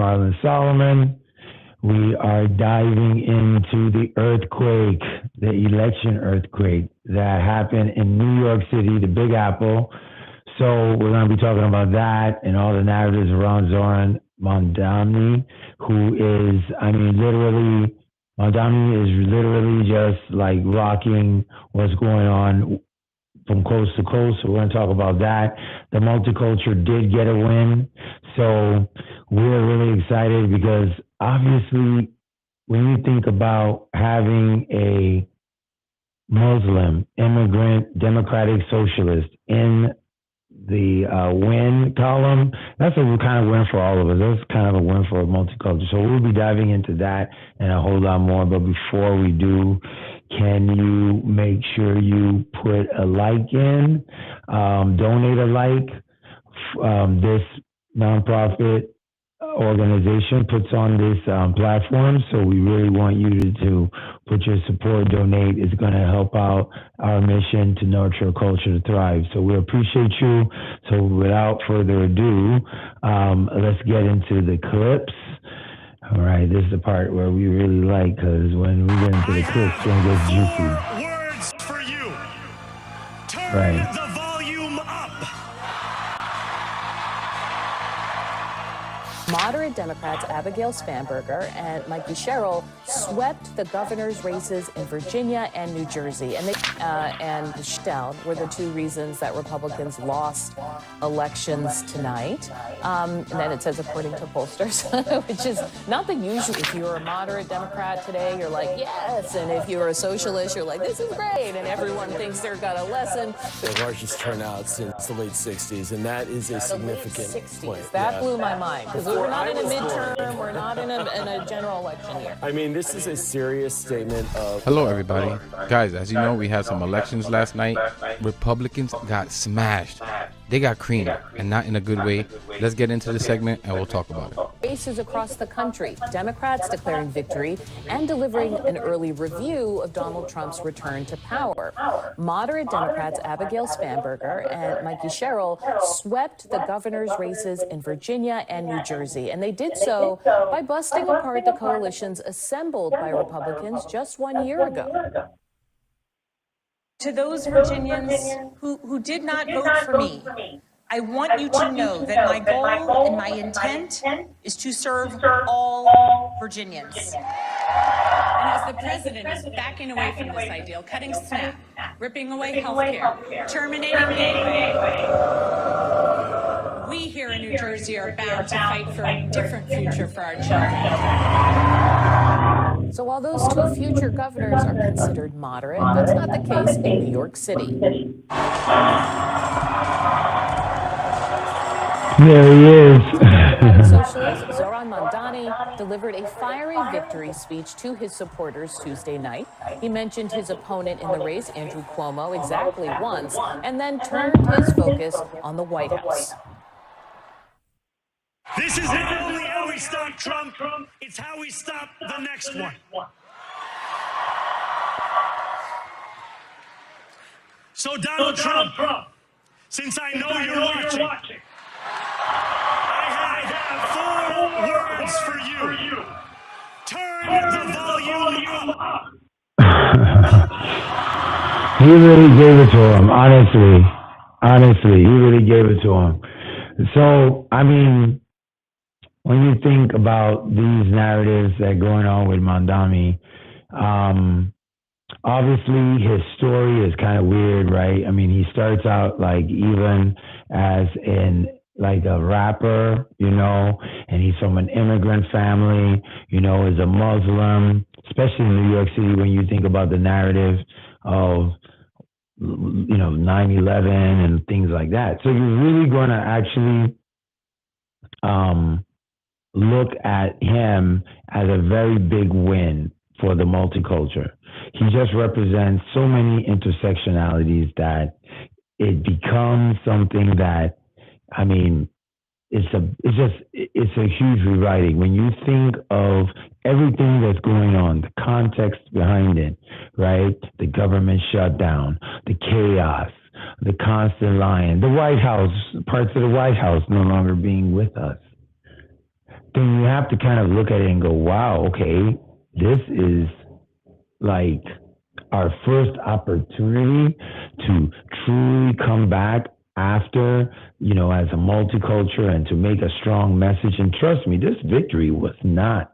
Marlon Solomon. We are diving into the earthquake, the election earthquake that happened in New York City, the Big Apple. So we're going to be talking about that and all the narratives around Zohran Mamdani, who is, literally, Mamdani is literally just like rocking what's going on from coast to coast. So we're going to talk about that. The Multiculture did get a win. So we're really excited because obviously when you think about having a Muslim, immigrant, democratic socialist in the win column, that's a kind of win for all of us. That's kind of a win for Multiculture. So we'll be diving into that and a whole lot more. But before we do, can you make sure you put a like in, donate a like? This nonprofit organization puts on this platform, so we really want you to put your support, donate. It's going to help out our mission to nurture a culture to thrive. So we appreciate you. So without further ado, let's get into the clips. All right, this is the part where we really like, because when we get into the clips, it's going to get juicy. Words for you. Turn Right. the volume up. Moderate Democrats Abigail Spanberger and Mikey Sherrill swept the governor's races in Virginia and New Jersey. And the shutdown were the two reasons that Republicans lost elections tonight. And then it says, according to pollsters, which is not the usual. If you're a moderate Democrat today, you're like, yes. And if you're a socialist, you're like, this is great. And everyone thinks they're got a lesson. The largest turnout since the late 60s. And that is a significant point. That blew my mind. Because we're not in a midterm. We're not in a general election here. I mean, this is a serious statement of... Hello, everybody. Guys, as you know, we had some elections last night. Republicans got smashed. They got creamed, and not in a good way. Let's get into the segment, and we'll talk about it. Races across the country, Democrats declaring victory and delivering an early review of Donald Trump's return to power. Moderate Democrats Abigail Spanberger and Mikey Sherrill swept the governor's races in Virginia and New Jersey, and they did so by busting apart the coalitions assembled by Republicans just 1 year ago. To those Virginians who did not vote for me, I want you to know that my goal and my intent is to serve all Virginians. And as the president is backing away from this ideal, cutting SNAP, ripping away health care, terminating Gateway, we here in New Jersey are bound to fight for a different future for our children. So while those two future governors are considered moderate, that's not the case in New York City. There he is. Socialist Zohran Mamdani delivered a fiery victory speech to his supporters Tuesday night. He mentioned his opponent in the race, Andrew Cuomo, exactly once, and then turned his focus on the White House. This is not only how we stop Trump, it's how we stop the next one. So Donald Trump, since I know you're watching, I have 4 words for you. Turn the volume up. He really gave it to him, honestly. Honestly, he really gave it to him. So, when you think about these narratives that are going on with Mamdani, obviously his story is kind of weird, right? He starts out like even as a rapper, and he's from an immigrant family, is a Muslim, especially in New York City when you think about the narrative of 9/11 and things like that. So you're really going to actually look at him as a very big win for the multiculture. He just represents so many intersectionalities that it becomes something that, it's a huge rewriting. When you think of everything that's going on, the context behind it, right? The government shutdown, the chaos, the constant lying, the White House, parts of the White House no longer being with us. then you have to kind of look at it and go, wow, okay, this is like our first opportunity to truly come back after, you know, as a multiculture and to make a strong message. And trust me, this victory was not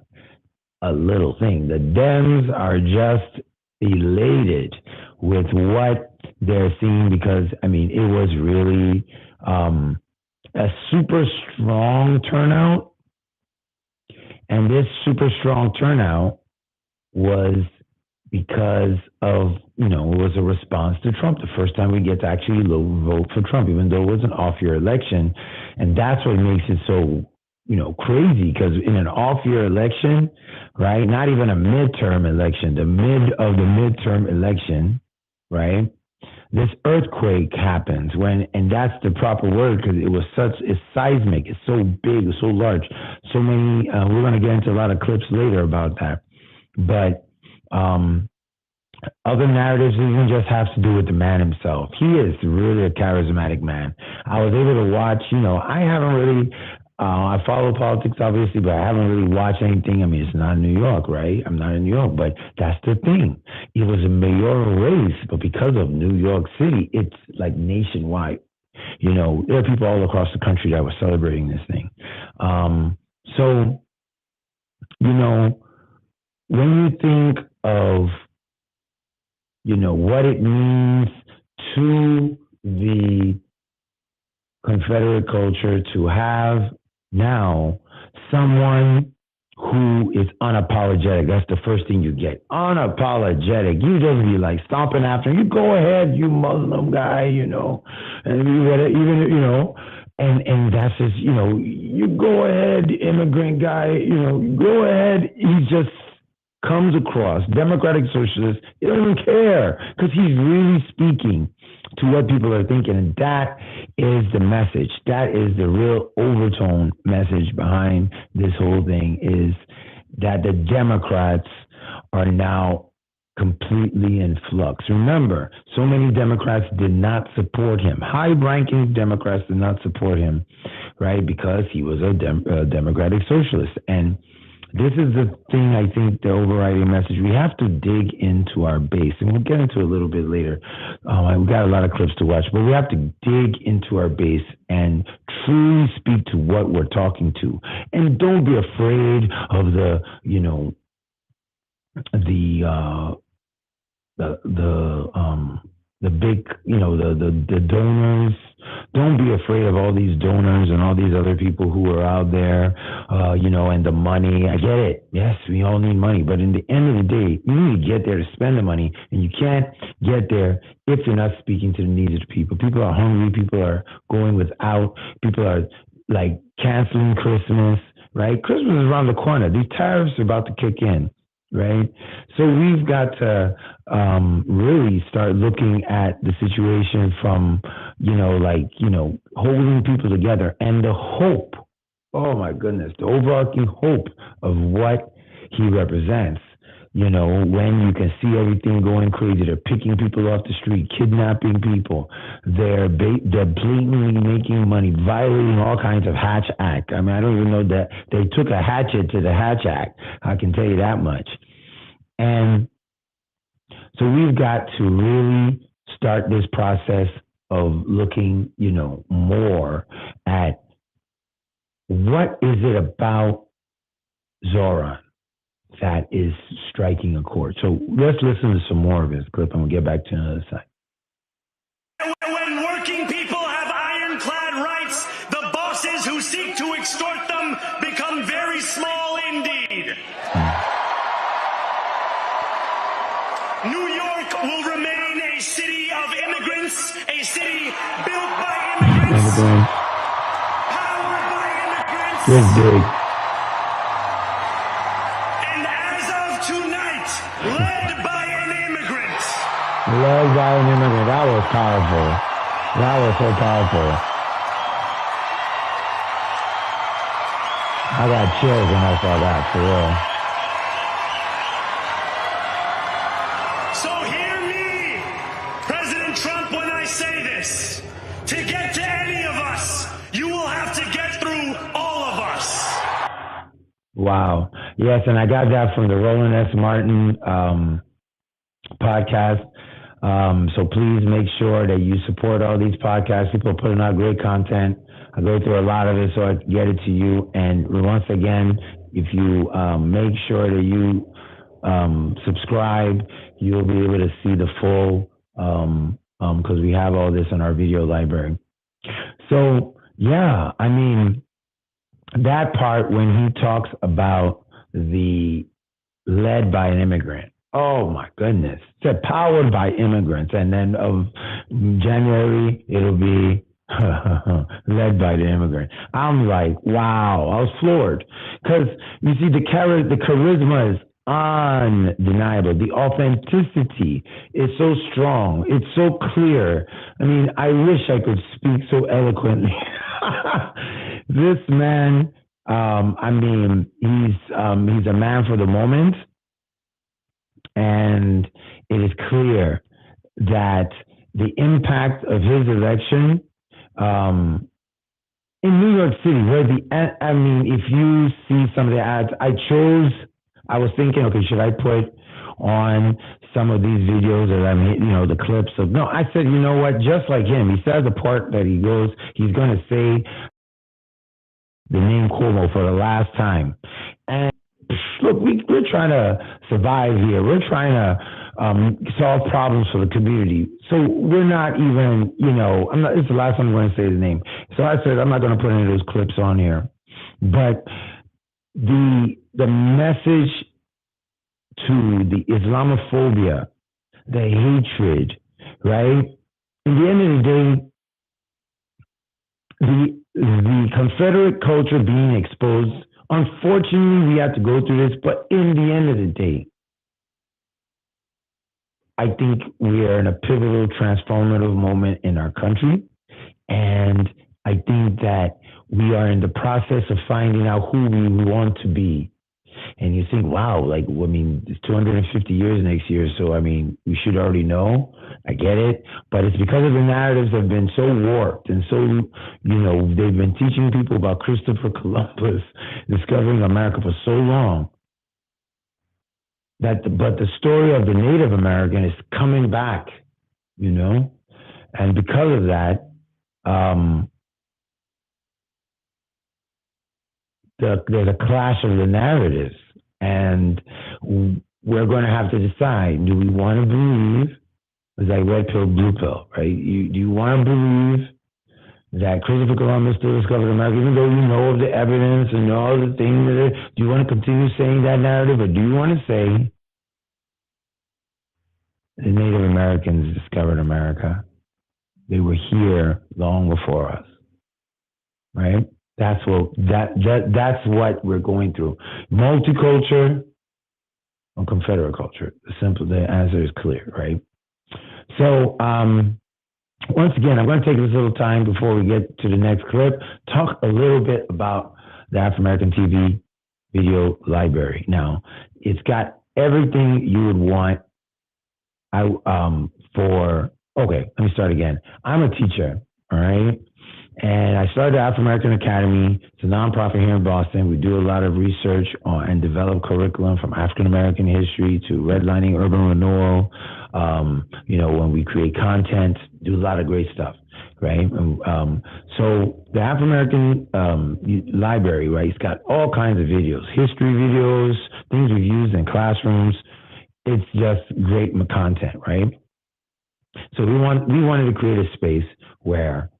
a little thing. The Dems are just elated with what they're seeing because, I mean, it was really a super strong turnout. And this super strong turnout was because of, you know, it was a response to Trump. The first time we get to actually vote for Trump, even though it was an off-year election. And that's what makes it so, you know, crazy, because in an off-year election, right, not even a midterm election, the mid of the midterm election, right, this earthquake happens when, and that's the proper word because it was it's seismic, it's so big, it's so large, so many, we're going to get into a lot of clips later about that. But other narratives even just have to do with the man himself. He is really a charismatic man. I was able to watch, you know, I haven't really, I follow politics obviously, but I haven't really watched anything. I mean, it's not New York, right? I'm not in New York, but that's the thing. It was a mayoral race, but because of New York City, it's like nationwide. You know, there are people all across the country that were celebrating this thing. So, you know, when you think of, you know, what it means to the Confederate culture to have now someone who is unapologetic. That's the first thing you get. Unapologetic. You just be like stomping after him. You go ahead, you Muslim guy, you know, and you get it, even, you know, and that's just, you know, you go ahead, immigrant guy, you know, go ahead. He just comes across democratic socialist. He doesn't care because he's really speaking to what people are thinking. And that is the message. That is the real overtone message behind this whole thing, is that the Democrats are now completely in flux. Remember, so many Democrats did not support him. High-ranking Democrats did not support him, right? Because he was a democratic socialist. And this is the thing, I think, the overriding message. We have to dig into our base, and we'll get into it a little bit later. We've got a lot of clips to watch, but we have to dig into our base and truly speak to what we're talking to. And don't be afraid of the, you know, the big, you know, the donors. Don't be afraid of all these donors and all these other people who are out there, you know, and the money. I get it. Yes, we all need money. But in the end of the day, you need to get there to spend the money. And you can't get there if you're not speaking to the needs of the people. People are hungry. People are going without. People are like canceling Christmas, right? Christmas is around the corner. These tariffs are about to kick in. Right. So we've got to really start looking at the situation from, you know, like, you know, holding people together and the hope. Oh, my goodness, the overarching hope of what he represents. You know, when you can see everything going crazy, they're picking people off the street, kidnapping people. They're blatantly making money, violating all kinds of Hatch Act. I mean, I don't even know that they took a hatchet to the Hatch Act. I can tell you that much. And so we've got to really start this process of looking, you know, more at what is it about Zohran that is striking a chord. So let's listen to some more of his clip and we'll get back to another side. When working people have ironclad rights, the bosses who seek to extort them become very small indeed. New York will remain a city of immigrants, a city built by immigrants, powered by immigrants. Yes, big. Led by an immigrant. Led by an immigrant. That was powerful. That was so powerful. I got chills when I saw that, for real. So hear me, President Trump, when I say this. To get to any of us, you will have to get through all of us. Wow. Yes, and I got that from the Roland S. Martin podcast. So please make sure that you support all these podcasts. People are putting out great content. I go through a lot of it so I can get it to you. And once again, if you make sure that you subscribe, you'll be able to see the full, because we have all this in our video library. So, yeah, I mean, that part when he talks about the led by an immigrant. Oh my goodness. It said powered by immigrants. And then of January, it'll be led by the immigrant. I'm like, wow, I was floored. Because you see, the charisma is undeniable. The authenticity is so strong. It's so clear. I mean, I wish I could speak so eloquently. This man, I mean, he's a man for the moment. And it is clear that the impact of his election in New York City, I mean, if you see some of the ads, I was thinking, okay, should I put on some of these videos that the clips of, no, I said, you know what, just like him, he says the part that he's going to say the name Cuomo for the last time. And look, we're trying to survive here. We're trying to solve problems for the community. So we're not even, it's the last time I'm going to say his name. So I said, I'm not going to put any of those clips on here. But the message to the Islamophobia, the hatred, right? In the end of the day, the Confederate culture being exposed, unfortunately, we have to go through this, but in the end of the day, I think we are in a pivotal, transformative moment in our country. And I think that we are in the process of finding out who we want to be. And you think, wow, it's 250 years next year. So, I mean, we should already know. I get it. But it's because of the narratives that have been so warped and so, they've been teaching people about Christopher Columbus discovering America for so long. But the story of the Native American is coming back, and because of that, there's a clash of the narratives, and we're going to have to decide: do we want to believe, it's like red pill, blue pill, right? Do you want to believe that Christopher Columbus still discovered America, even though you know of the evidence and all the things that do you want to continue saying that narrative, or do you want to say the Native Americans discovered America? They were here long before us, right? That's what we're going through. Multiculture or Confederate culture. The answer is clear, right? So, once again, I'm going to take this little time before we get to the next clip, talk a little bit about the Afro-American TV video library. Now, it's got everything you would want. Okay, let me start again. I'm a teacher, all right? And I started the Afro-American Academy. It's a nonprofit here in Boston. We do a lot of research on and develop curriculum from African-American history to redlining, urban renewal. When we create content, do a lot of great stuff, right? So the Afro-American library, right, it's got all kinds of videos, history videos, things we've used in classrooms. It's just great content, right? So we wanted to create a space where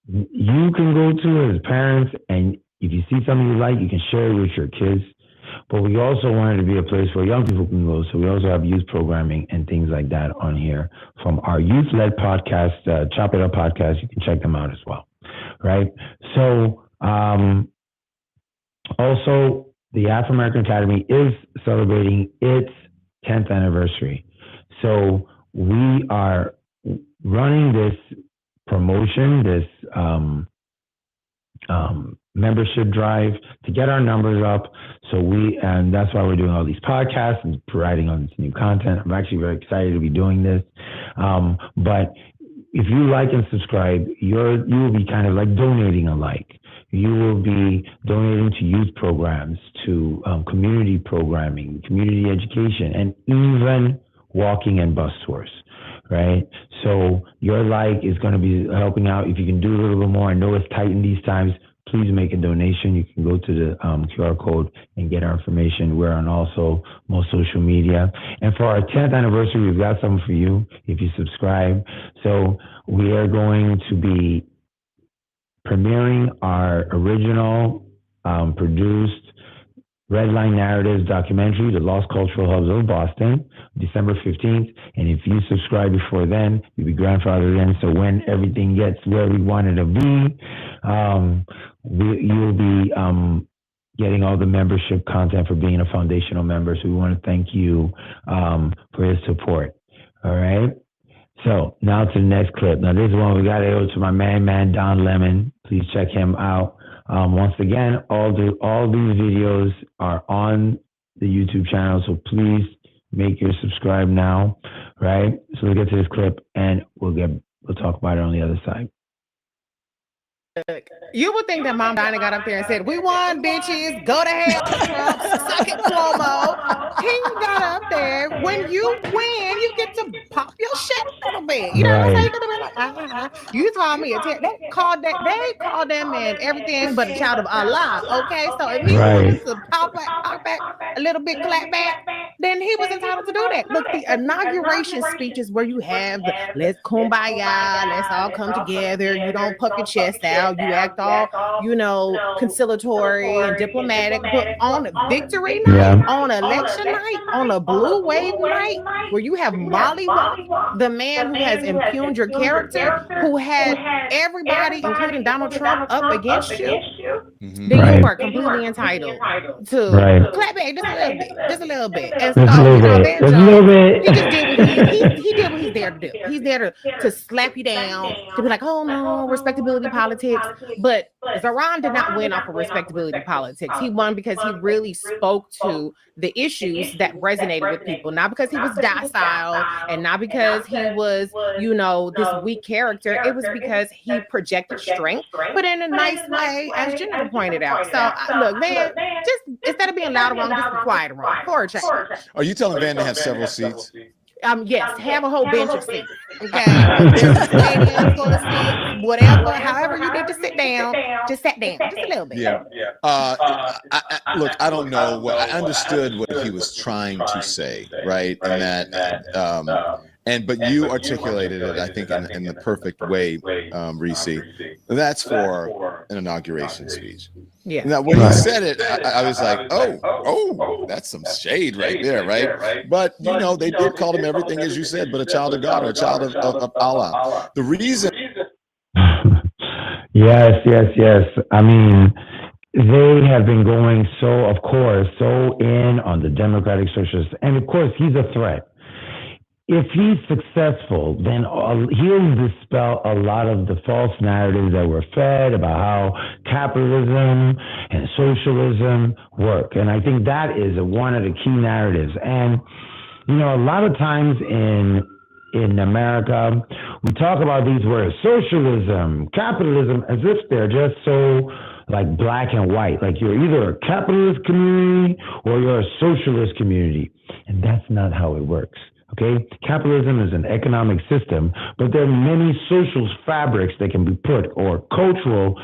you can go to as parents, and if you see something you like, you can share it with your kids. But we also wanted to be a place where young people can go. So we also have youth programming and things like that on here from our youth-led podcast, Chop It Up podcast. You can check them out as well, right? So also, the Afro-American Academy is celebrating its 10th anniversary. So we are running this promotion, this membership drive to get our numbers up. And that's why we're doing all these podcasts and providing all this new content. I'm actually very excited to be doing this. But if you like and subscribe, you will be kind of like donating a like. you will be donating to youth programs, to community programming, community education, and even walking and bus tours, right? So your like is going to be helping out. If you can do a little bit more, I know it's tight in these times, please make a donation. You can go to the QR code and get our information. We're on also most social media. And for our 10th anniversary, we've got something for you if you subscribe. So we are going to be premiering our original produced Red Line Narratives documentary, The Lost Cultural Hubs of Boston, December 15th. And if you subscribe before then, you'll be grandfathered in. So when everything gets where we want it to be, you'll be getting all the membership content for being a foundational member. So we want to thank you for your support. All right. So now to the next clip. Now this is one we got to go to my man Don Lemon. Please check him out. Once again, all these videos are on the YouTube channel, so please make your subscribe now, right? So let's get to this clip, and we'll talk about it on the other side. You would think that Mamdani got up there and said, "We won, bitches. Go to hell, Trump. Suck it, Cuomo." He got up there. When you win, you get to pop your shit a little bit. You know what I'm saying? You're gonna be like, you told me they called that man everything but a child of Allah. Okay, so if he wanted to pop back a little bit, clap back, then he was entitled to do that. Look, the inauguration speech is where you have the let's kumbaya, let's all come together. You don't puff your chest out. You act all, conciliatory and diplomatic, but on victory night, on election night, on a blue wave night, where you have Molly, the man who has impugned your character, who had everybody, including Donald Trump, up against you, then you are completely entitled to clap back just a little bit. And so, he just did what he's there to do. He's there to slap you down, to be like, oh no, respectability politics. But Zohran did not win off of respectability politics. He won because he really spoke to the issues that resonated with people, not because he was docile and not because he was, this weak character. It was because he projected strength, but in a nice way, as Jennifer pointed out. So look, man, just instead of being loud around, just be quiet around for a change. Are you telling Van to have several seats? Yes, have a whole bench of seats. Okay, stadium full of seats, whatever, however you need to sit down, just sit down, just a little bit. Yeah. Look, I don't know what I understood what he was trying to say, right? And that, but you articulated it, I think, in the perfect way, Reese. That's for an inauguration speech. Yeah. Now, when he said it, I was like, oh, that's some shade right there, right? But, they did call him everything, as you said, but a child of God or a child of Allah. The reason. Yes. I mean, they have been going so in on the Democratic Socialists. And of course, he's a threat. If he's successful, then he'll dispel a lot of the false narratives that were fed about how capitalism and socialism work. And I think that is one of the key narratives. And, a lot of times in America, we talk about these words, socialism, capitalism, as if they're just so like black and white. Like you're either a capitalist community or you're a socialist community. And that's not how it works. Okay, capitalism is an economic system, but there are many social fabrics that can be put, or cultural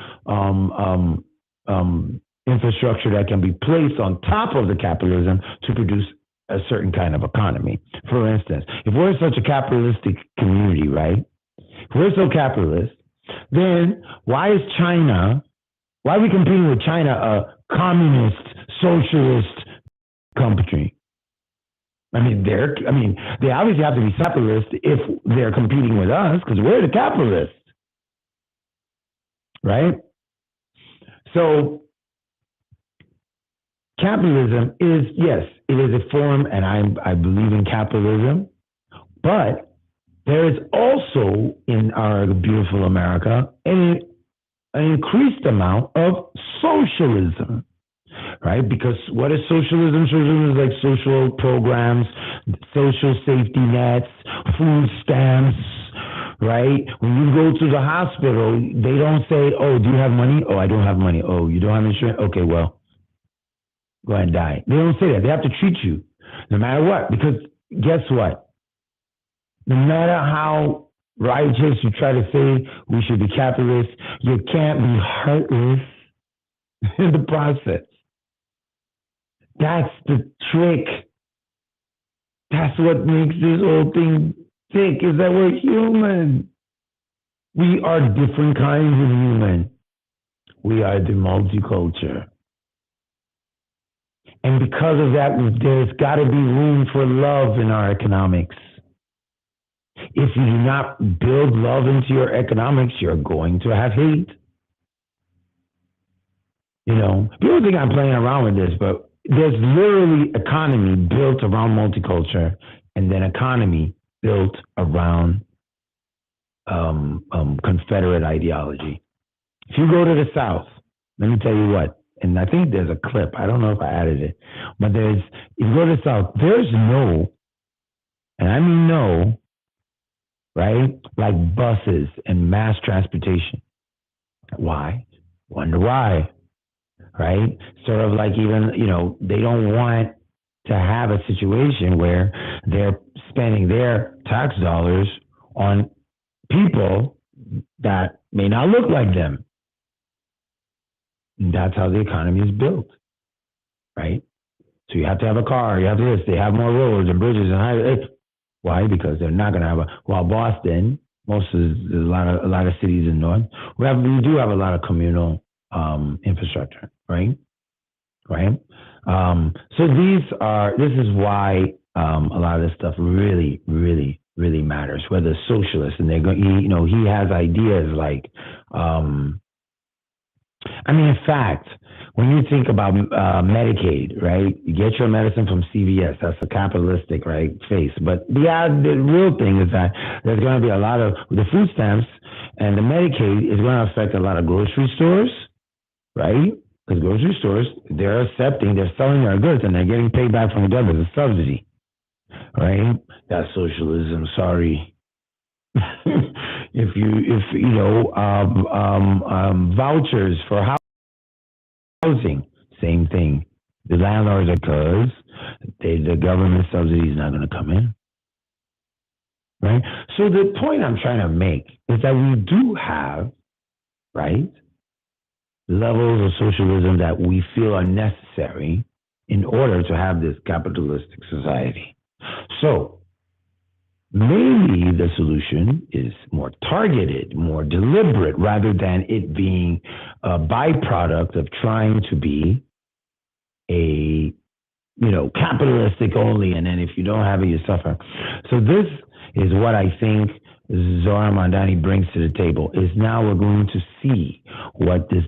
infrastructure that can be placed on top of the capitalism to produce a certain kind of economy. For instance, if we're such a capitalistic community, right? If we're so capitalist, then why are we competing with China, a communist, socialist country? They obviously have to be capitalist if they're competing with us, because we're the capitalists, right? So capitalism is, yes, it is a form, and I believe in capitalism, but there is also in our beautiful America an increased amount of socialism. Right? Because what is socialism? Socialism is like social programs, social safety nets, food stamps, right? When you go to the hospital, they don't say, oh, do you have money? Oh, I don't have money. Oh, you don't have insurance? Okay, well, go ahead and die. They don't say that. They have to treat you no matter what, because guess what? No matter how righteous you try to say we should be capitalist, you can't be heartless in the process. That's the trick. That's what makes this whole thing tick, is that we're human. We are different kinds of human. We are the multiculture. And because of that, there's got to be room for love in our economics. If you do not build love into your economics, you're going to have hate. You know, people think I'm playing around with this, but there's literally economy built around multiculture, and then economy built around Confederate ideology. If you go to the South, let me tell you what, and I think there's a clip, I don't know if I added it, but if you go to the South, there's no, and I mean no, right? Like buses and mass transportation. Why? Wonder why, right? Sort of like even, you know, they don't want to have a situation where they're spending their tax dollars on people that may not look like them. And that's how the economy is built, right? So you have to have a car, you have this, they have more roads and bridges and highways. Why? Because they're not going to have Boston, a lot of cities in North, we do have a lot of communal infrastructure, right? Right? So this is why a lot of this stuff really, really, really matters. Whether socialists and they're going, he has ideas like, in fact, when you think about Medicaid, right? You get your medicine from CVS. That's a capitalistic, right, face. But the real thing is that there's going to be a lot of the food stamps, and the Medicaid is going to affect a lot of grocery stores, right? Because grocery stores, they're selling their goods, and they're getting paid back from the government as a subsidy, right? That's socialism. Sorry. Vouchers for housing, same thing. The landlords are because the government subsidy is not going to come in, right? So the point I'm trying to make is that we do have, right, levels of socialism that we feel are necessary in order to have this capitalistic society. So maybe the solution is more targeted, more deliberate, rather than it being a byproduct of trying to be a, capitalistic only, and then if you don't have it, you suffer. So this is what I think Zohran Mamdani brings to the table, is now we're going to see what the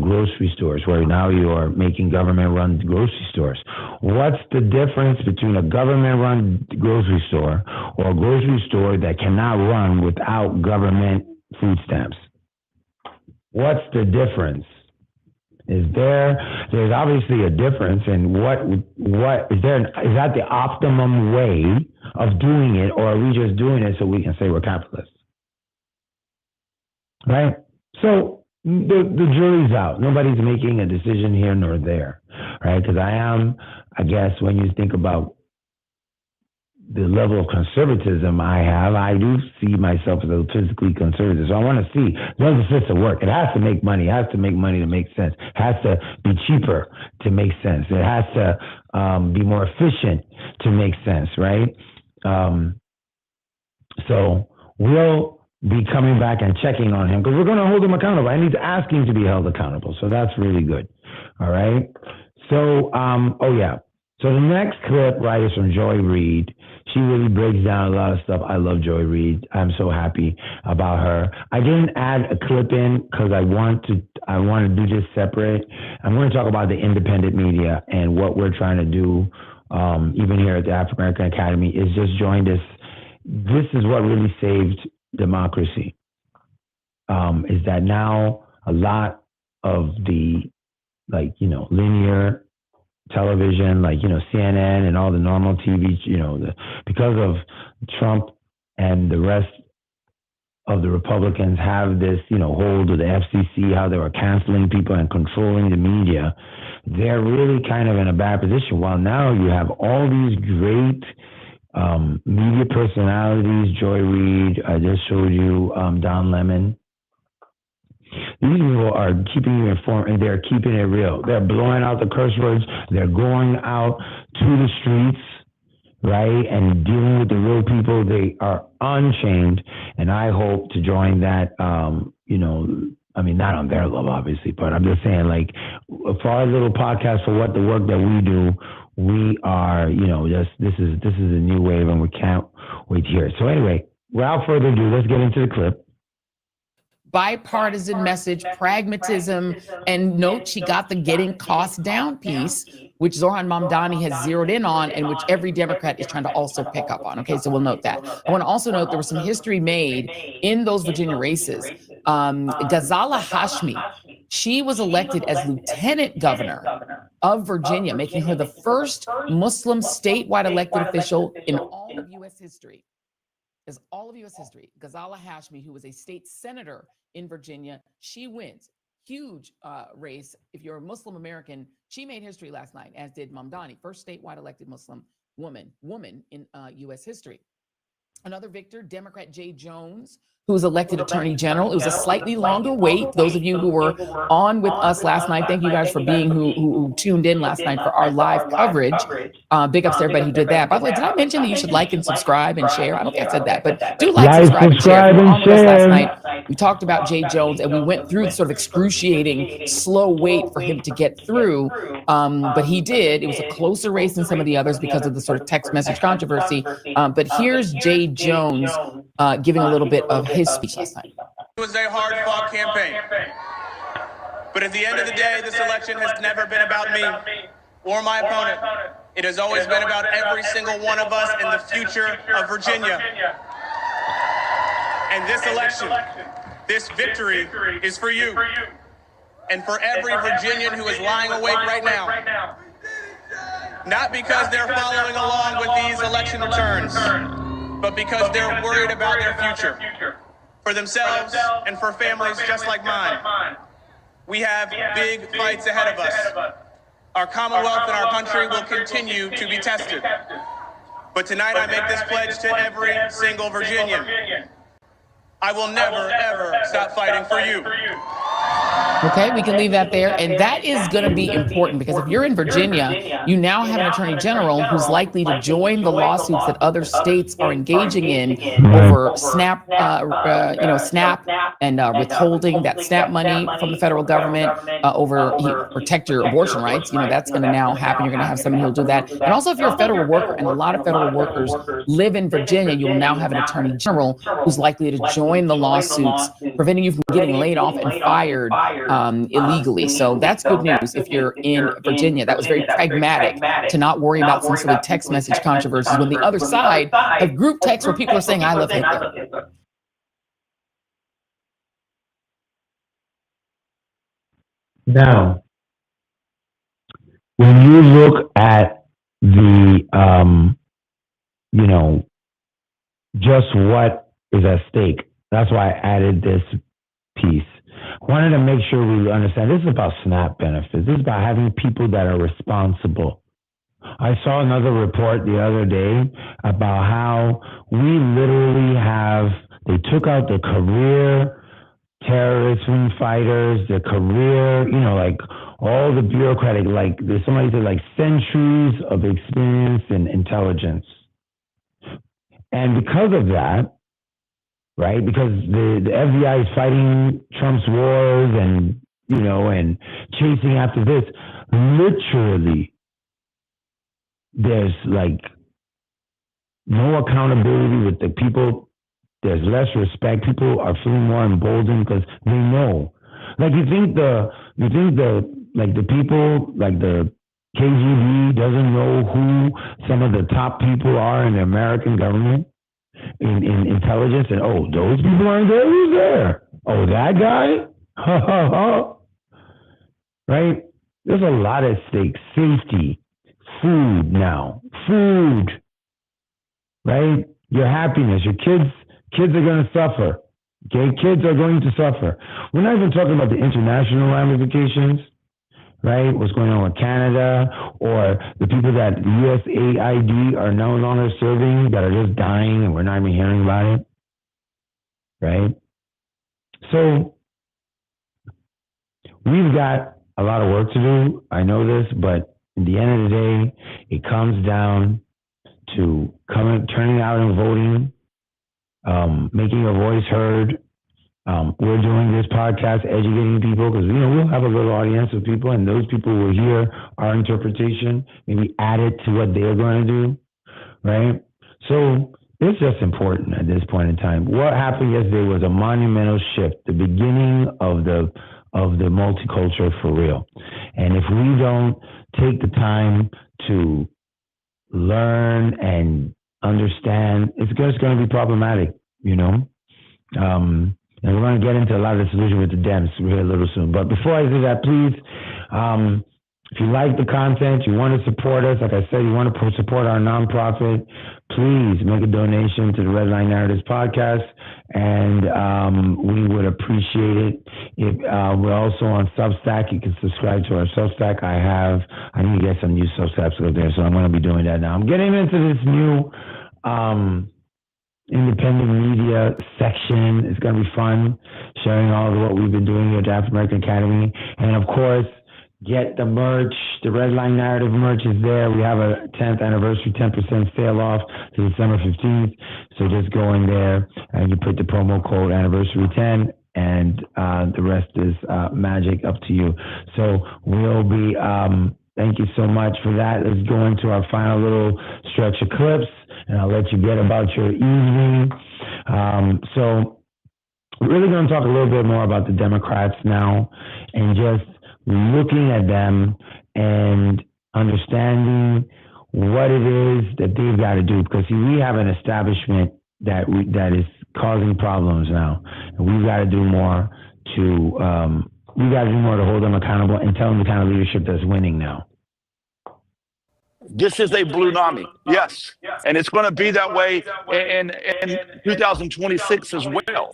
grocery stores, where now you are making government-run grocery stores. What's the difference between a government-run grocery store or a grocery store that cannot run without government food stamps? What's the difference? There's obviously a difference in is that the optimum way of doing it, or are we just doing it so we can say we're capitalists? Right? So the jury's out. Nobody's making a decision here nor there, right? Because I guess when you think about the level of conservatism I have, I do see myself as a physically conservative. So I want to see, does the system work? It has to make money. It has to make money to make sense. It has to be cheaper to make sense. It has to be more efficient to make sense, right? So we'll be coming back and checking on him because we're going to hold him accountable. I need to ask him to be held accountable. So that's really good. All right. So, So the next clip, right, is from Joy Reid. She really breaks down a lot of stuff. I love Joy Reid. I'm so happy about her. I didn't add a clip in because I want to do this separate. I'm going to talk about the independent media and what we're trying to do, even here at the African American Academy, is just join this. This is what really saved democracy. Is that now a lot of the linear television, CNN and all the normal TV, because of Trump and the rest of the Republicans have this, hold of the FCC, how they were canceling people and controlling the media, they're really kind of in a bad position. While now you have all these great media personalities, Joy Reid, I just showed you Don Lemon. These people are keeping you informed, and they're keeping it real. They're blowing out the curse words. They're going out to the streets, right, and dealing with the real people. They are unchained, and I hope to join that, not on their level, obviously, but I'm just saying, like, for our little podcast, for what the work that we do, we are, this is a new wave, and we can't wait to hear it. So anyway, without further ado, let's get into the clip. Bipartisan message, pragmatism, and note she got the getting costs down piece, which Zohran Mamdani has zeroed in on and which every Democrat is trying to also pick up on. Okay, so we'll note that. I want to also note there was some history made in those Virginia races. Ghazala Hashmi, she was elected as lieutenant governor of Virginia, making her the first Muslim statewide elected official in all of U.S. history. As all of U.S. history, Ghazala Hashmi, who was a state senator in Virginia, she wins. Huge race. If you're a Muslim American, she made history last night, as did Mamdani, first statewide elected Muslim woman in U.S. history. Another victor, Democrat Jay Jones, who was elected Attorney General. It was a slightly longer wait. Those of you who were on with us last night, thank you guys for being who tuned in last night for our live coverage. Big ups to everybody who did that. By the way, did I mention that you should like and subscribe and share? I don't think I said that, but do like, subscribe, and share. If you were on with us last night, we talked about Jay Jones, and we went through the sort of excruciating, slow wait for him to get through. But he did. It was a closer race than some of the others because of the sort of text message controversy. But here's Jay Jones giving a little bit of his speech last night. It was a hard-fought campaign. But at the end of the day, this election has never been about me or my opponent. It has always been about every single one of us and the future of Virginia. And this election, this victory is for you. And for every Virginian who is lying awake right now. Not because they're following along with these election returns, but because they're worried about their future, for themselves and for families just like mine. We have big fights ahead of us. Our Commonwealth and our country will continue to be tested. But tonight I make this pledge to every single Virginian. I will never, ever stop fighting for you. Okay, we can leave that there. And that is going to be important because if you're in Virginia, you now have an attorney general who's likely to join the lawsuits that other states are engaging in over SNAP, SNAP and withholding that SNAP money from the federal government over protect your abortion rights. That's going to now happen. You're going to have somebody who'll do that. And also, if you're a federal worker, and a lot of federal workers live in Virginia, you will now have an attorney general who's likely to join the lawsuits, preventing you from getting laid off and fired illegally. So that's good news if you're in Virginia. That was very pragmatic to not worry about some silly text message controversies when the other side have group texts where people are saying, I love Hitler. Now, when you look at the, just what is at stake, that's why I added this piece. Wanted to make sure we understand this is about SNAP benefits. This is about having people that are responsible. I saw another report the other day about how we literally they took out the career terrorist fighters, the career, like all the bureaucratic, like there's somebody said like centuries of experience and intelligence. And because of that, right? Because the FBI is fighting Trump's wars and chasing after this. Literally, there's like no accountability with the people. There's less respect. People are feeling more emboldened because they know. Like you think the people like the KGB doesn't know who some of the top people are in the American government? In intelligence, and those people aren't there. Who's there? Oh, that guy? Right? There's a lot at stake. Safety, food now, right? Your happiness. Your kids are going to suffer. Okay, kids are going to suffer. We're not even talking about the international ramifications, right? What's going on with Canada, or the people that USAID are no longer serving that are just dying and we're not even hearing about it, right? So we've got a lot of work to do. I know this, but at the end of the day, it comes down to turning out and voting, making your voice heard. We're doing this podcast, educating people, because we'll have a little audience of people, and those people will hear our interpretation, maybe add it to what they're going to do, right? So it's just important at this point in time. What happened yesterday was a monumental shift, the beginning of the multiculture for real. And if we don't take the time to learn and understand, it's just going to be problematic, and we're going to get into a lot of the solution with the Dems here a little soon. But before I do that, please, if you like the content, you want to support us, like I said, you want to support our nonprofit, please make a donation to the Red Line Narratives podcast, and we would appreciate it. If we're also on Substack, you can subscribe to our Substack. I need to get some new Substacks up there, so I'm going to be doing that now. I'm getting into this new independent media section. It's going to be fun, sharing all of what we've been doing here at the African American Academy. And of course, get the merch. The Red Line Narrative merch is there. We have a 10th anniversary 10% sale off to December 15th. So just go in there and you put the promo code anniversary10, and the rest is magic, up to you. So we'll be, thank you so much for that. Let's go into our final little stretch of clips, and I'll let you get about your evening. So we're really going to talk a little bit more about the Democrats now, and just looking at them and understanding what it is that they've got to do. Because see, we have an establishment that is causing problems now, and we've got to do more to hold them accountable and tell them the kind of leadership that's winning now. This is a blue NAMI, yes. And it's going to be that way in 2026 as well.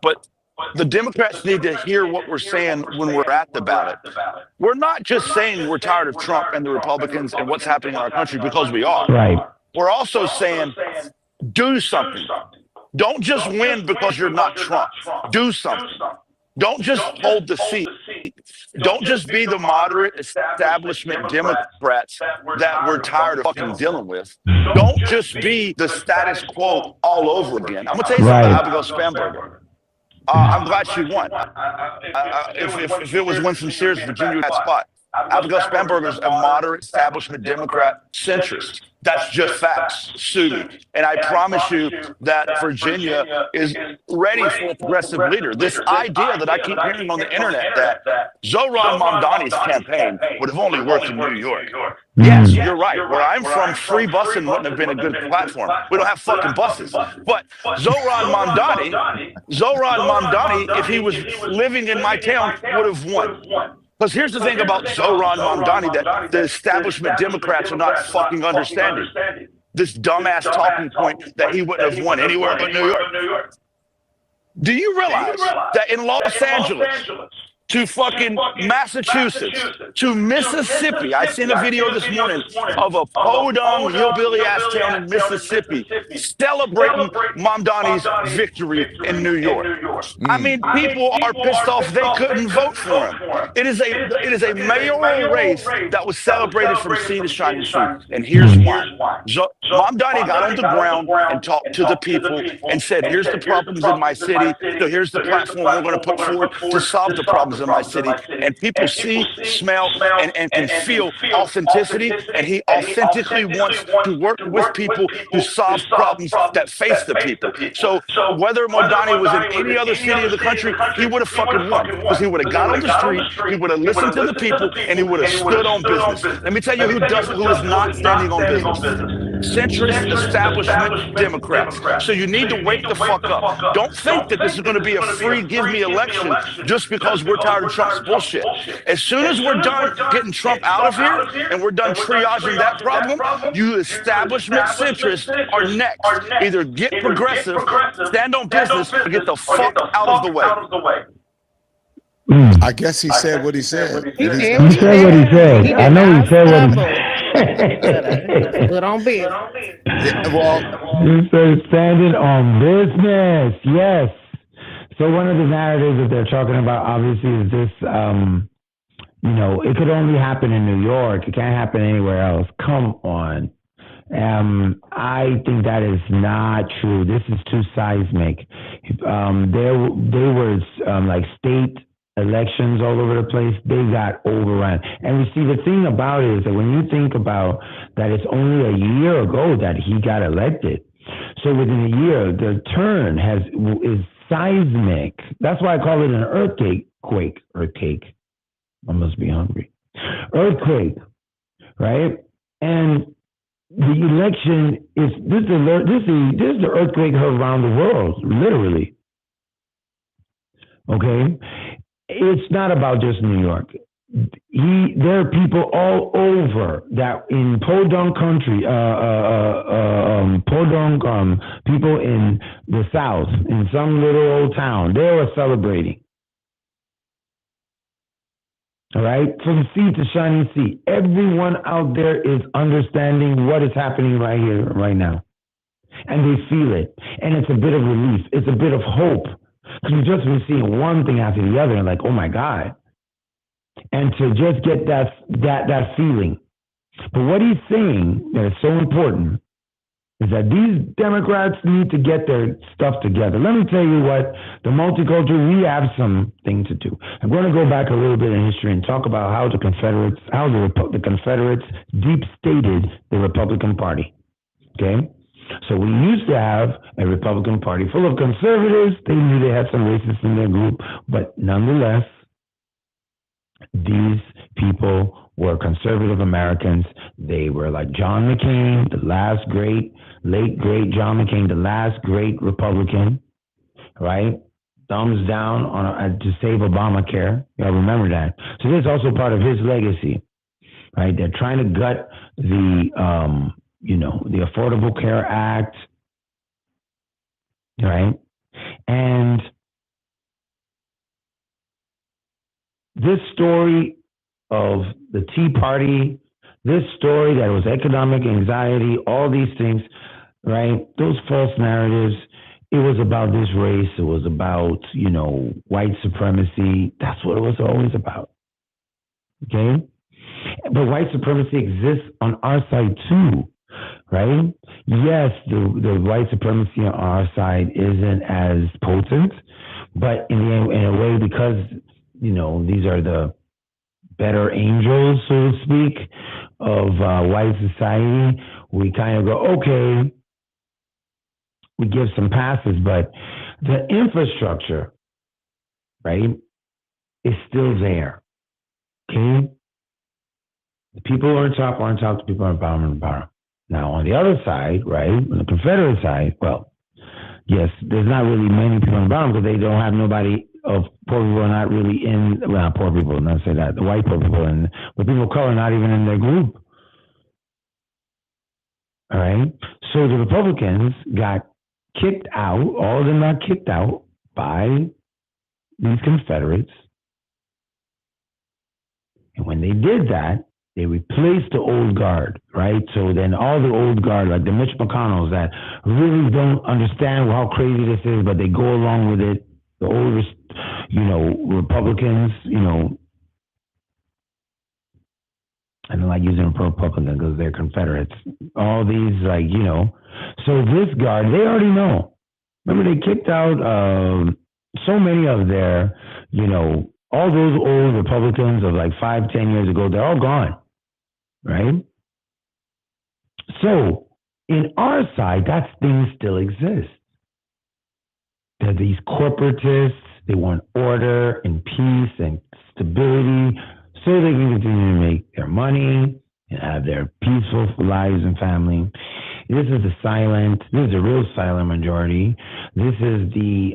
But the Democrats need to hear what we're saying when we're at the ballot. We're not just saying we're tired of Trump and the Republicans and what's happening in our country, because we are. Right. We're also saying, do something. Don't just win because you're not Trump. Do something. Don't just hold the seat. Don't just be the moderate establishment Democrats that we're tired of fucking dealing with. Don't just be the status quo all over again. I'm going to tell you something about Abigail Spanberger. I'm glad she won. If it was Winston Sears, Virginia had spot. Abigail Spanberger's a moderate establishment Democrat centrist. That's just facts. Sue me. And I promise you that Virginia is ready for a progressive leader. This idea that I keep hearing on the internet that Zohran Mamdani's campaign would have only worked in New York. Yes, you're right. Where I'm from, free busing wouldn't have been a good platform. We don't have fucking buses. But Zohran Mamdani, if he was living in my town, would have won. Because here's the thing about Zohran Mamdani that the establishment Democrats are not fucking understanding. This dumbass talking point that he wouldn't have won anywhere but New York. Do you realize that in Los Angeles, to fucking Massachusetts, to Mississippi, I seen a video this morning of a podunk hillbilly ass town in Mississippi celebrating Mamdani's victory in New York. I mean, people are pissed off they couldn't vote for him. It is a mayoral race that was celebrated from sea to shining sea. And here's why. Mamdani got on the ground and talked to the people and said, here's the problems in my city. So here's the platform we're going to put forward to solve the problems in my city. And people see, smell, and can feel authenticity. And he authentically wants to work with people to solve problems that face the people. So whether Mamdani was in any other city of the country, he would have fucking won. Because he would have got on the street, he would have listened to the people, and he would have stood on business. Let me tell you who is not standing on business. centrist establishment Democrats. So you need to wake the fuck up. Don't think that this is going to be a free give me election just because we're tired of Trump's bullshit. As soon as we're done getting Trump out of here and we're done triaging that problem, you establishment centrists are next. Either get progressive, stand on business, or get the fuck out of the way. I guess he said what he said. He said what he said. I know he said what he said. Good on business. Yeah, well, he said standing on business. Yes. So one of the narratives that they're talking about, obviously, is this. It could only happen in New York. It can't happen anywhere else. Come on. I think that is not true. This is too seismic. There were like state elections all over the place. They got overrun. And you see, the thing about it is that when you think about that, it's only a year ago that he got elected. So within a year, the turn is seismic. That's why I call it an earthquake. I must be hungry. Earthquake, right? And the election is this is the earthquake around the world, literally. Okay, it's not about just New York. There are people all over that in Podunk country, people in the South, in some little old town, they were celebrating. All right, from sea to shining sea, everyone out there is understanding what is happening right here, right now, and they feel it, and it's a bit of relief, it's a bit of hope, because we've just been seeing one thing after the other, and like, oh my God, and to just get that feeling. But what he's saying that is so important is that these Democrats need to get their stuff together. Let me tell you what, the multiculture, we have something to do. I'm going to go back a little bit in history and talk about how the Confederates deep-stated the Republican Party, okay? So we used to have a Republican Party full of conservatives. They knew they had some racists in their group, but nonetheless, these people were conservative Americans. They were like John McCain, the late great John McCain, the last great Republican, right? Thumbs down to save Obamacare. Y'all remember that. So this is also part of his legacy, right? They're trying to gut the Affordable Care Act, right? And this story of the Tea Party, this story that was economic anxiety, all these things, right? Those false narratives, it was about this race. It was about, white supremacy. That's what it was always about. Okay? But white supremacy exists on our side too, right? Yes, the white supremacy on our side isn't as potent, but in a way, because, these are the better angels, so to speak, of white society, we kind of go, okay, we give some passes, but the infrastructure, right, is still there, okay? The people who are on top, the people on the bottom. Now, on the other side, right, on the Confederate side, well, yes, there's not really many people on the bottom because they don't have nobody of poor people are not really in, well, poor people, not say that, the white poor people, but people of color not even in their group. All right? So the Republicans got kicked out, all of them got kicked out by these Confederates. And when they did that, they replaced the old guard, right? So then all the old guard, like the Mitch McConnells that really don't understand how crazy this is, but they go along with it. The old, Republicans, I don't like using Republicans because they're Confederates. All these, so this guard, they already know. Remember, they kicked out so many of their, all those old Republicans of like 5-10 years ago, they're all gone, right? So in our side, that thing still exists. They're these corporatists. They want order and peace and stability so they can continue to make their money and have their peaceful lives and family. This is the real silent majority. This is the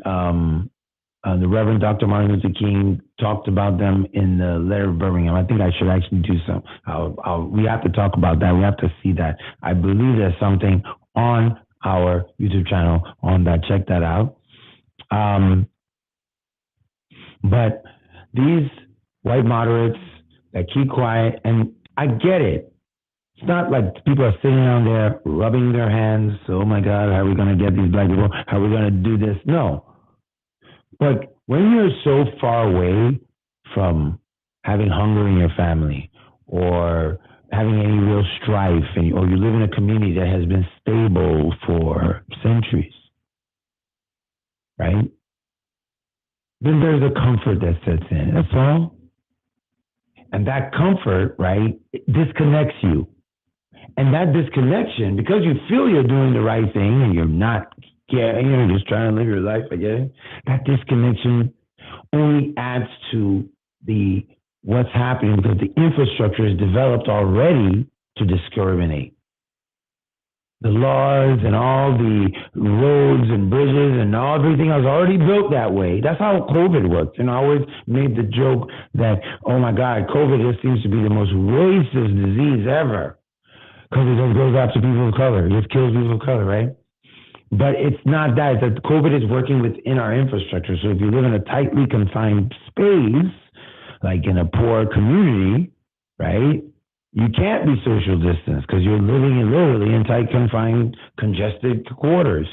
Reverend Dr. Martin Luther King talked about them in the letter of Birmingham. I think I should actually do some. We have to talk about that. We have to see that. I believe there's something on our YouTube channel on that. Check that out. But these white moderates that keep quiet, and I get it. It's not like people are sitting down there rubbing their hands. Oh my God, how are we going to get these black people? How are we going to do this? No. But when you're so far away from having hunger in your family or having any real strife, or you live in a community that has been stable for centuries, right? Then there's a comfort that sets in. That's all. And that comfort, right, disconnects you. And that disconnection, because you feel you're doing the right thing and you're not, you're just trying to live your life, I guess, that disconnection only adds to what's happening because the infrastructure is developed already to discriminate. The laws and all the roads and bridges and everything else already built that way. That's how COVID worked. I always made the joke that, oh my God, COVID just seems to be the most racist disease ever because it just goes after people of color. It just kills people of color, right? But it's not that. It's that COVID is working within our infrastructure. So if you live in a tightly confined space, like in a poor community, right? You can't be social distance because you're living literally in tight, confined, congested quarters.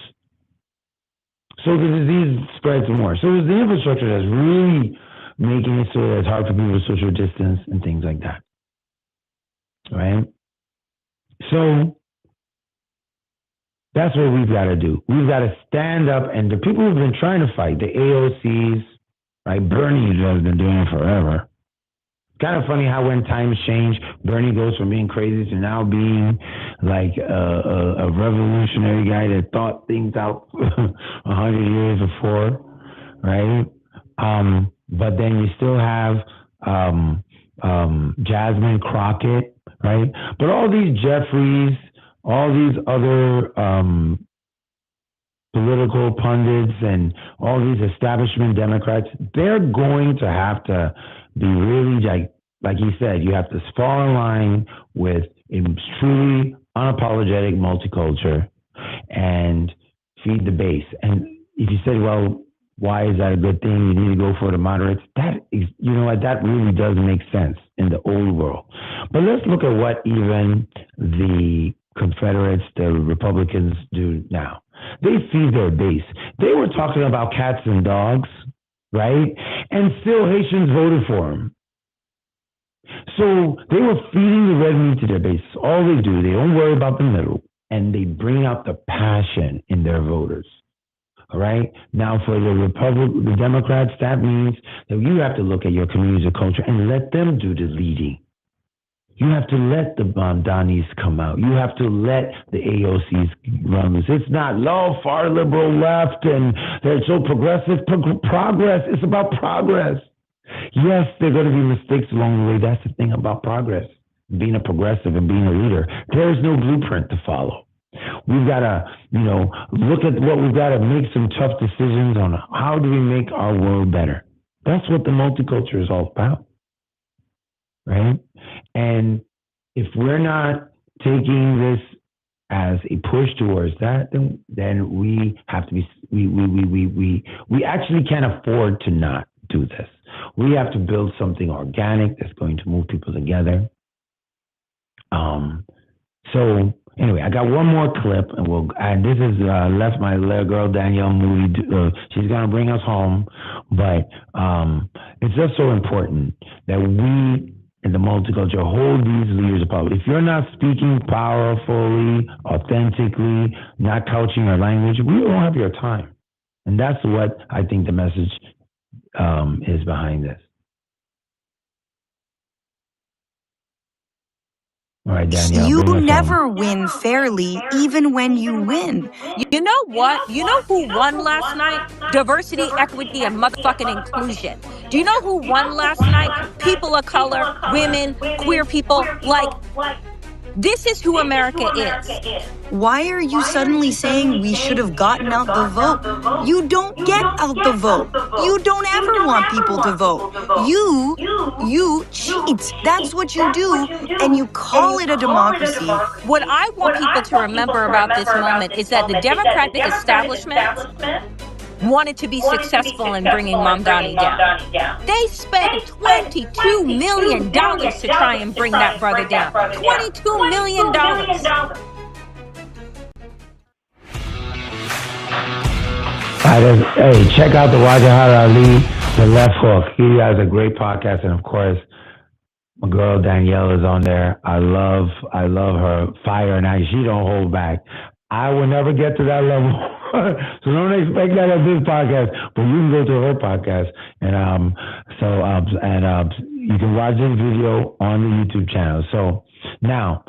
So the disease spreads more. So it's the infrastructure that's really making it so that it's hard for people to social distance and things like that. Right? So that's what we've got to do. We've got to stand up, and the people who've been trying to fight, the AOCs, right? Bernie has been doing it forever. Kind of funny how when times change, Bernie goes from being crazy to now being like a revolutionary guy that thought things out 100 years before, right? But then you still have Jasmine Crockett, right? But all these Jeffries, all these other political pundits and all these establishment Democrats, they're going to have to be really, like he said, you have to fall in line with a truly unapologetic multiculture and feed the base. And if you say, well, why is that a good thing? You need to go for the moderates. That is, you know what, that really does make sense in the old world. But let's look at what even the Confederates, the Republicans do now. They feed their base. They were talking about cats and dogs, right? And still Haitians voted for them. So they were feeding the red meat to their base. All they do, they don't worry about the middle, and they bring out the passion in their voters. All right. Now, for the Democrats, that means that you have to look at your communities of culture and let them do the leading. You have to let the Mamdanis come out. You have to let the AOCs run this. It's not low, far liberal left, and they're so progressive. Progress. It's about progress. Yes, there are going to be mistakes along the way. That's the thing about progress, being a progressive and being a leader. There is no blueprint to follow. We've got to, look at what we've got to make some tough decisions on. How do we make our world better? That's what the multiculture is all about, right? And if we're not taking this as a push towards that, then we have to be. We actually can't afford to not do this. We have to build something organic that's going to move people together. So anyway, I got one more clip, and this is left my little girl Danielle Moody. She's gonna bring us home, but it's just so important that we in the multiculture hold these leaders accountable. If you're not speaking powerfully, authentically, not couching your language, we don't have your time, and that's what I think the message is behind this. All right, Danielle. You never win fairly, even when you win. You know what? You know who won last night? Diversity, equity, and motherfucking inclusion. Do you know who won last night? People of color, women, queer people. Like, This is who America is. Why are you suddenly saying we should have gotten out the vote? You don't get out the vote. You don't ever want people to vote. You cheat. That's what you do, and you call it a democracy. What I want people to remember about this moment is that the Democratic establishment wanted to be successful in bringing Mamdani down. They spent $22 million to try and bring that brother down. $22 million. Hey, check out the Wajahar Ali, The Left Hook. He has a great podcast, and of course, my girl Danielle is on there. I love her fire and ice. She don't hold back. I will never get to that level, so don't expect that at this podcast. But you can go to her podcast, and you can watch this video on the YouTube channel. So now,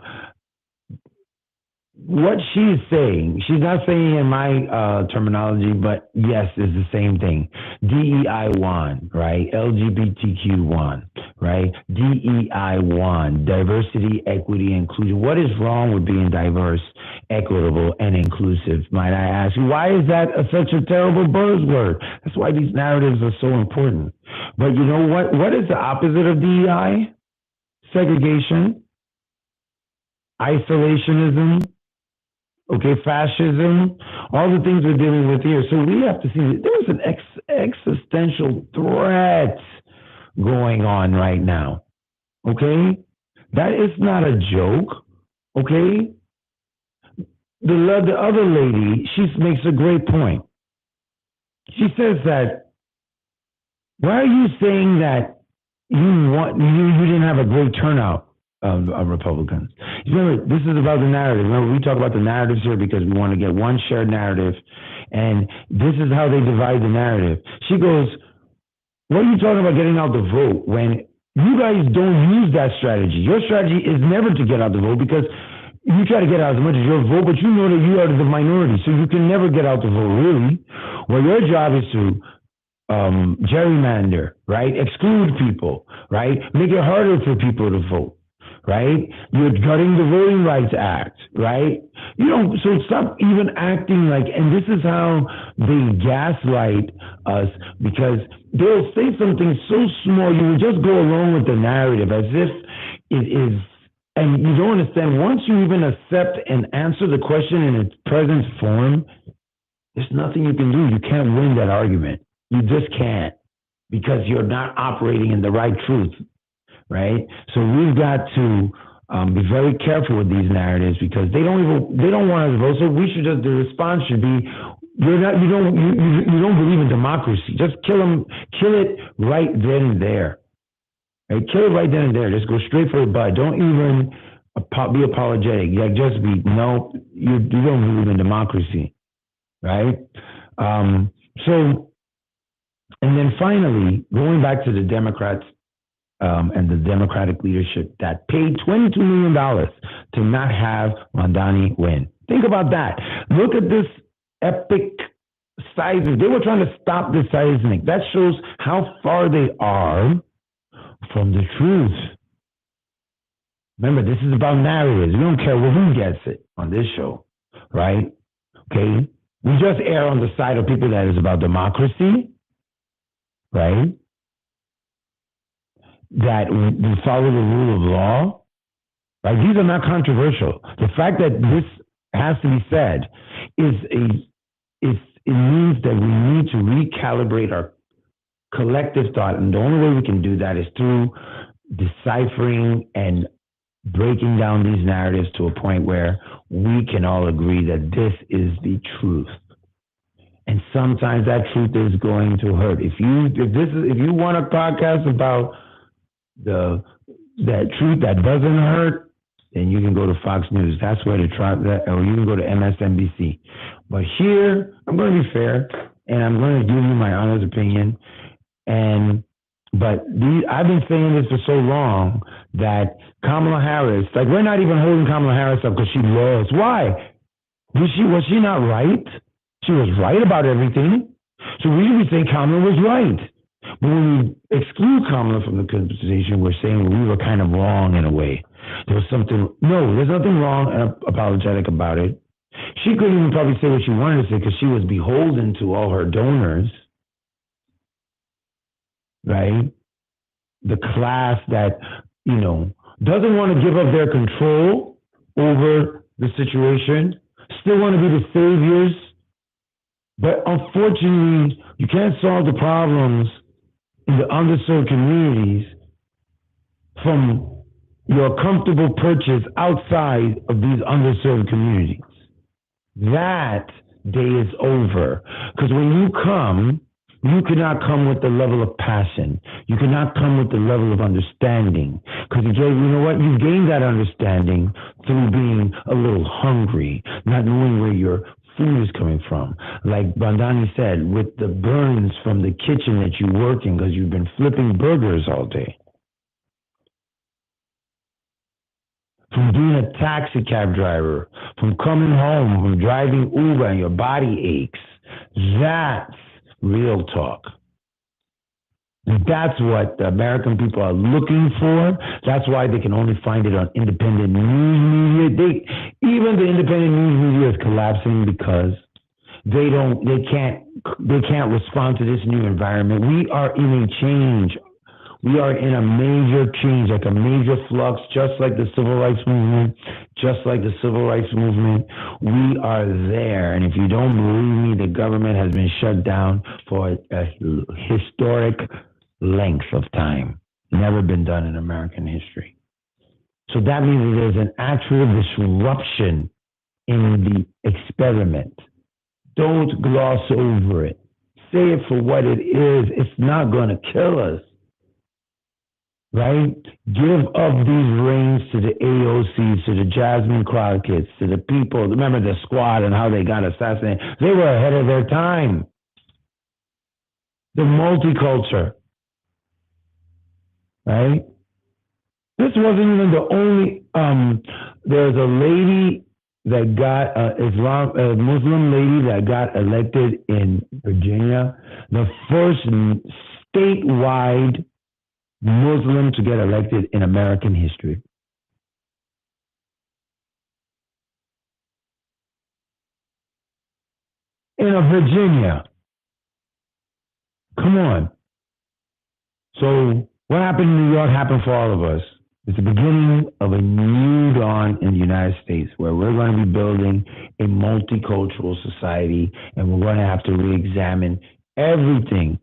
what she's saying, she's not saying in my terminology, but yes, it's the same thing. DEI1, right? LGBTQ1, right? DEI1, diversity, equity, inclusion. What is wrong with being diverse, equitable, and inclusive? Might I ask you, why is that such a terrible buzzword? That's why these narratives are so important. But you know what? What is the opposite of DEI? Segregation, isolationism, okay, fascism, all the things we're dealing with here. So we have to see that there's an existential threat going on right now, okay? That is not a joke, okay? The other lady, she makes a great point. She says that, why are you saying that you didn't have a great turnout of Republicans? Remember, this is about the narrative. Remember, we talk about the narratives here because we want to get one shared narrative, and this is how they divide the narrative. She goes, what are you talking about getting out the vote when you guys don't use that strategy? Your strategy is never to get out the vote because you try to get out as much as your vote, but you know that you are the minority, so you can never get out the vote, really. Well, your job is to gerrymander, right? Exclude people, right? Make it harder for people to vote, right? You're gutting the Voting Rights Act, right? So stop even acting like, and this is how they gaslight us, because they'll say something so small, you will just go along with the narrative as if it is, and you don't understand, once you even accept and answer the question in its present form, there's nothing you can do. You can't win that argument. You just can't, because you're not operating in the right truth, right? So we've got to be very careful with these narratives, because they don't want us to vote. So we should just, the response should be, you don't believe in democracy. Just kill it right then and there. Right? Kill it right then and there. Just go straight for the butt. Don't even be apologetic. Like, just be, no, you don't believe in democracy, right? And then finally, going back to the Democrats and the Democratic leadership that paid $22 million to not have Mamdani win. Think about that. Look at this epic seismic. They were trying to stop this seismic. That shows how far they are from the truth. Remember, this is about narratives. We don't care who gets it on this show, right? Okay? We just err on the side of people that is about democracy, right? That we follow the rule of law, right? These are not controversial. The fact that this has to be said it means that we need to recalibrate our collective thought, and the only way we can do that is through deciphering and breaking down these narratives to a point where we can all agree that this is the truth. And sometimes that truth is going to hurt. If you want a podcast about that truth that doesn't hurt, then you can go to Fox News. That's where to try that, or you can go to MSNBC. But here, I'm going to be fair, and I'm going to give you my honest opinion. But I've been saying this for so long that Kamala Harris, like, we're not even holding Kamala Harris up because she lost. Why? Was she not right? She was right about everything. So we should be saying Kamala was right. But when we exclude Kamala from the conversation, we're saying we were kind of wrong in a way. There's nothing wrong and apologetic about it. She couldn't even probably say what she wanted to say because she was beholden to all her donors, right? The class that, doesn't want to give up their control over the situation, still want to be the saviors. But unfortunately, you can't solve the problems in the underserved communities from your comfortable purchase outside of these underserved communities. That day is over. Because when you come, you cannot come with the level of passion. You cannot come with the level of understanding. Because you know what? You gain that understanding through being a little hungry, not knowing where your food is coming from. Like Mamdani said, with the burns from the kitchen that you work in because you've been flipping burgers all day. From being a taxi cab driver, from coming home, from driving Uber and your body aches. That's real talk. And that's what the American people are looking for. That's why they can only find it on independent news media. Even the independent news media is collapsing because they can't respond to this new environment. We are in a change. We are in a major change, like a major flux, just like the civil rights movement, We are there. And if you don't believe me, the government has been shut down for a historic length of time. Never been done in American history. So that means that there's an actual disruption in the experiment. Don't gloss over it. Say it for what it is. It's not going to kill us. Right? Give up these reins to the AOCs, to the Jasmine Crockett's, to the people. Remember the squad and how they got assassinated. They were ahead of their time. The multiculture. Right? This wasn't even the only, there's a lady that got, a Muslim lady that got elected in Virginia. The first statewide Muslim to get elected in American history. In Virginia. Come on. So what happened in New York happened for all of us. It's the beginning of a new dawn in the United States where we're going to be building a multicultural society, and we're going to have to re-examine everything,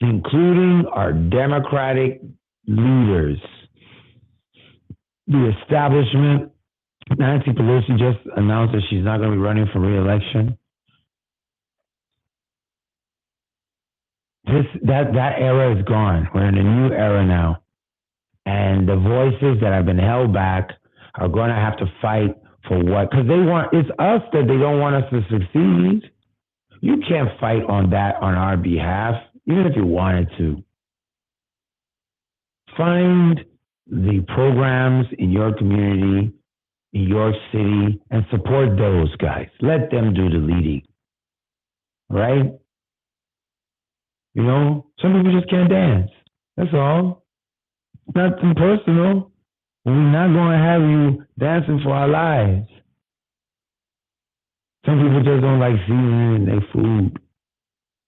including our democratic leaders. The establishment, Nancy Pelosi just announced that she's not going to be running for re-election. That era is gone. We're in a new era now. And the voices that have been held back are going to have to fight for what? Because it's us that they don't want us to succeed. You can't fight on that on our behalf, even if you wanted to. Find the programs in your community, in your city, and support those guys. Let them do the leading. Right? Some people just can't dance. That's all. Nothing personal. We're not going to have you dancing for our lives. Some people just don't like seasoning in their food.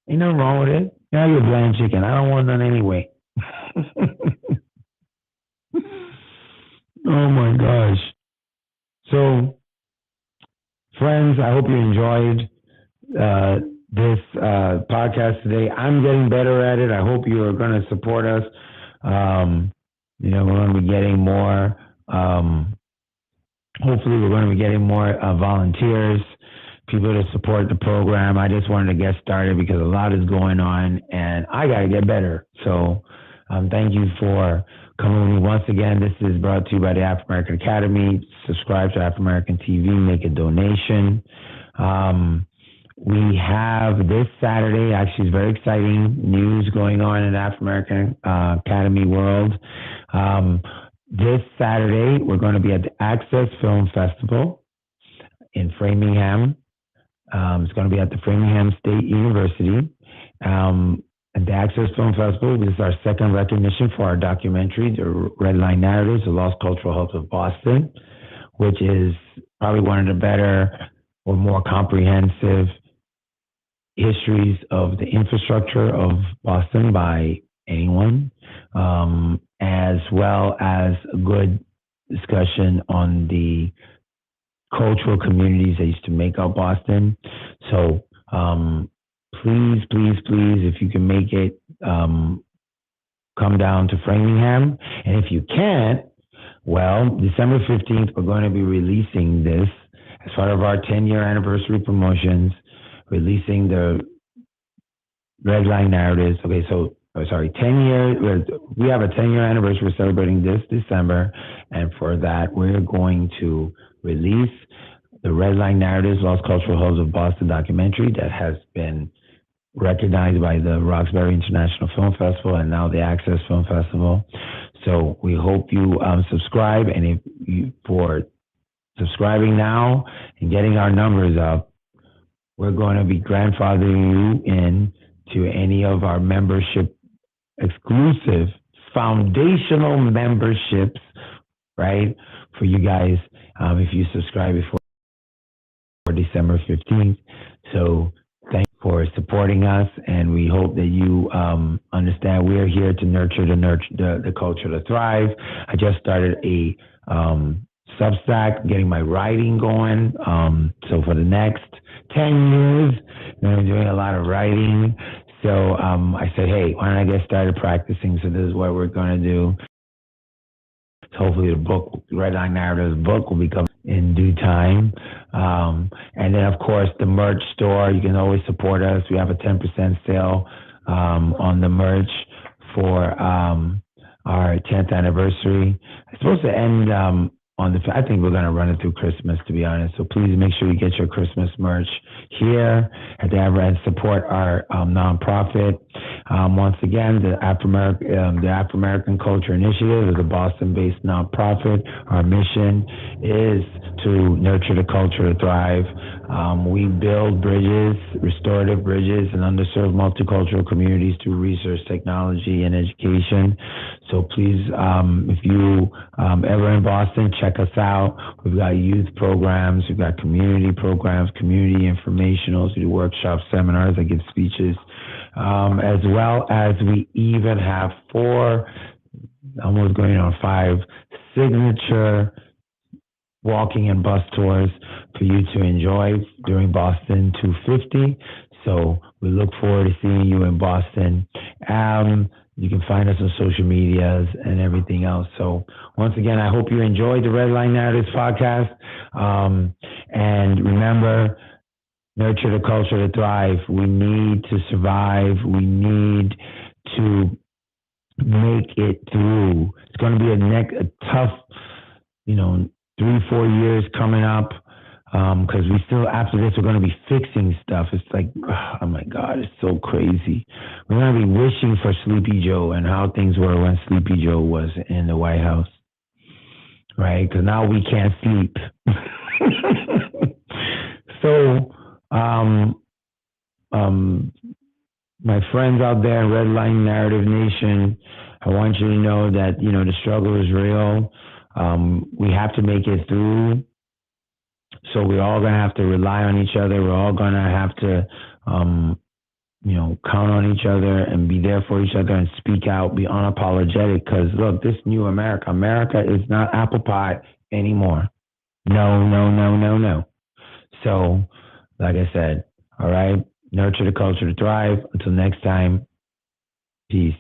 Ain't nothing wrong with it. Now you're bland chicken. I don't want none anyway. Oh my gosh. So, friends, I hope you enjoyed this podcast today. I'm getting better at it. I hope you are going to support us. We're going to be getting more, hopefully we're going to be getting more volunteers, people to support the program. I just wanted to get started because a lot is going on and I got to get better. So thank you for coming with me once again. This is brought to you by the African American Academy. Subscribe to African American TV, make a donation. We have this Saturday, actually it's very exciting news going on in the African American Academy world. This Saturday, we're going to be at the Access Film Festival in Framingham. It's going to be at the Framingham State University. at the Access Film Festival. This is our second recognition for our documentary, The Red Line Narratives, The Lost Cultural Hubs of Boston, which is probably one of the better or more comprehensive histories of the infrastructure of Boston by anyone, as well as a good discussion on the cultural communities that used to make up Boston. So please, if you can make it, come down to Framingham. And if you can't, well, December 15th, we're going to be releasing this as part of our 10-year anniversary promotions, releasing the Red Line Narratives. Okay, so, 10 years, we have a 10-year anniversary. We're celebrating this December. And for that, we're going to release the Red Line Narratives, Lost Cultural Hubs of Boston documentary that has been recognized by the Roxbury International Film Festival and now the Access Film Festival. So we hope you subscribe, and if you, for subscribing now and getting our numbers up, we're going to be grandfathering you in to any of our membership exclusive foundational memberships, right? For you guys, if you subscribe before December 15th. So thank you for supporting us, and we hope that you understand we're here to nurture the culture to thrive. I just started a Substack, getting my writing going. So for the next 10 years, I'm doing a lot of writing. So I said, hey, why don't I get started practicing? So this is what we're going to do. So hopefully the book, Red Line Narratives book, will be coming in due time. And then, of course, the merch store. You can always support us. We have a 10% sale on the merch for our 10th anniversary. It's supposed to end I think we're going to run it through Christmas, to be honest. So please make sure you get your Christmas merch here at the and support our nonprofit. Once again, the Afro-American Culture Initiative is a Boston-based nonprofit. Our mission is to nurture the culture to thrive. We build bridges, restorative bridges, in underserved multicultural communities through research, technology, and education. So please, if you ever in Boston, check us out. We've got youth programs, we've got community programs, community informationals, we do workshops, seminars, I give speeches, as well as we even have 4, almost going on 5, signature walking and bus tours for you to enjoy during Boston 250. So we look forward to seeing you in Boston. You can find us on social medias and everything else. So once again, I hope you enjoyed the Red Line Narratives podcast. And remember, nurture the culture to thrive. We need to survive. We need to make it through. It's going to be a tough, 3-4 years coming up. Because we still, after this, we're going to be fixing stuff. It's like, oh my God, it's so crazy. We're going to be wishing for Sleepy Joe and how things were when Sleepy Joe was in the White House, right? Because now we can't sleep. So, my friends out there in Red Line Narrative Nation, I want you to know that, the struggle is real. We have to make it through. So we're all going to have to rely on each other. We're all going to have to, count on each other and be there for each other and speak out, be unapologetic. Because, look, this new America is not apple pie anymore. No. So, like I said, all right, nurture the culture to thrive. Until next time, peace.